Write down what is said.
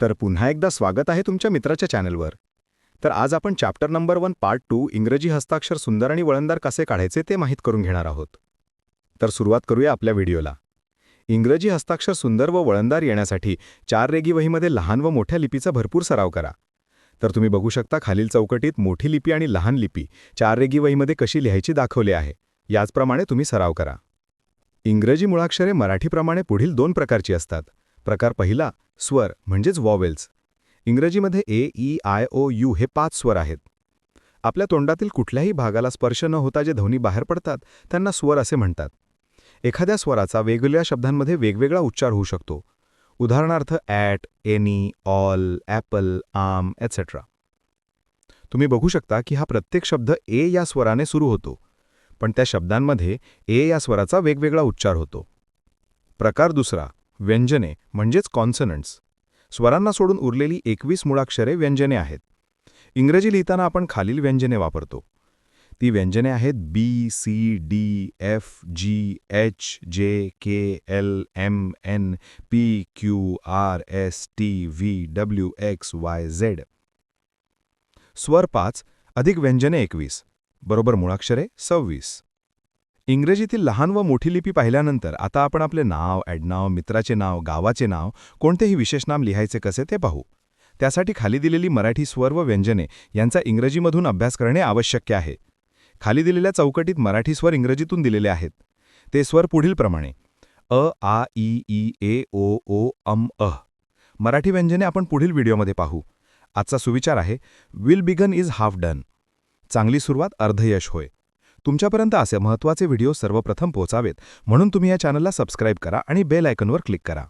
तर पुन्हा एकदा स्वागत आहे तुमच्या मित्राच्या चॅनलवर. तर आज आपण चॅप्टर नंबर 1 पार्ट 2 इंग्रजी हस्ताक्षर सुंदर आणि वळणदार कसे काढायचे ते माहीत करून घेणार आहोत. तर सुरुवात करूया आपल्या व्हिडिओला. इंग्रजी हस्ताक्षर सुंदर व वळणदार येण्यासाठी 4 रेघी वहीमध्ये लहान व मोठ्या लिपीचा भरपूर सराव करा. तर तुम्ही बघू शकता खालील चौकटीत मोठी लिपी आणि लहान लिपी 4 रेघी वहीमध्ये कशी लिहायची दाखवले आहे. याचप्रमाणे तुम्ही सराव करा. इंग्रजी मुळाक्षरे मराठीप्रमाणे पुढील 2 प्रकारची असतात. प्रकार पहिला स्वर म्हणजेच वॉवेल्स. इंग्रजीमध्ये ए, ई, आय, ओ, यू हे 5 स्वर आहेत. आपल्या तोंडातील कुठल्याही भागाला स्पर्श न होता जे ध्वनी बाहेर पडतात त्यांना स्वर असे म्हणतात. एखाद्या स्वराचा वेगवेगळ्या शब्दांमध्ये वेगवेगळा उच्चार होऊ शकतो. उदाहरणार्थ ॲट, एनी, ऑल, ॲपल, आम, एट्सेट्रा. तुम्ही बघू शकता की हा प्रत्येक शब्द ए या स्वराने सुरू होतो, पण त्या शब्दांमध्ये ए या स्वराचा वेगवेगळा उच्चार होतो. प्रकार दुसरा व्यंजने म्हणजेच कॉन्सनंट्स. स्वरांना सोडून उरलेली 21 मुळाक्षरे व्यंजने आहेत. इंग्रजी लिहिताना आपण खालील व्यंजने वापरतो. ती व्यंजने आहेत B, C, D, F, G, H, J, K, L, M, N, P, Q, R, S, T, V, W, X, Y, Z. स्वर 5 अधिक व्यंजने 21 बरोबर मुळाक्षरे 26. इंग्रजीतील लहान व मोठी लिपी पाहिल्यानंतर आता आपण आपले नाव, ॲडनाव, मित्राचे नाव, गावाचे नाव, कोणतेही विशेष नाम लिहायचे कसे ते पाहू. त्यासाठी खाली दिलेली मराठी स्वर व व्यंजने यांचा इंग्रजीमधून अभ्यास करणे आवश्यक आहे. खाली दिलेल्या चौकटीत मराठी स्वर इंग्रजीतून दिलेले आहेत. ते स्वर पुढीलप्रमाणे अ, आ, ई, ए, ओ, अम, अ. मराठी व्यंजने आपण पुढील व्हिडिओमध्ये पाहू. आजचा सुविचार आहे well begun is half done. चांगली सुरुवात अर्धयश होय. तुमच्यापर्यंत असे महत्त्वाचे व्हिडिओ सर्वप्रथम पोहोचावेत म्हणून तुम्ही या चॅनलला सबस्क्राईब करा आणि बेल आयकॉनवर क्लिक करा.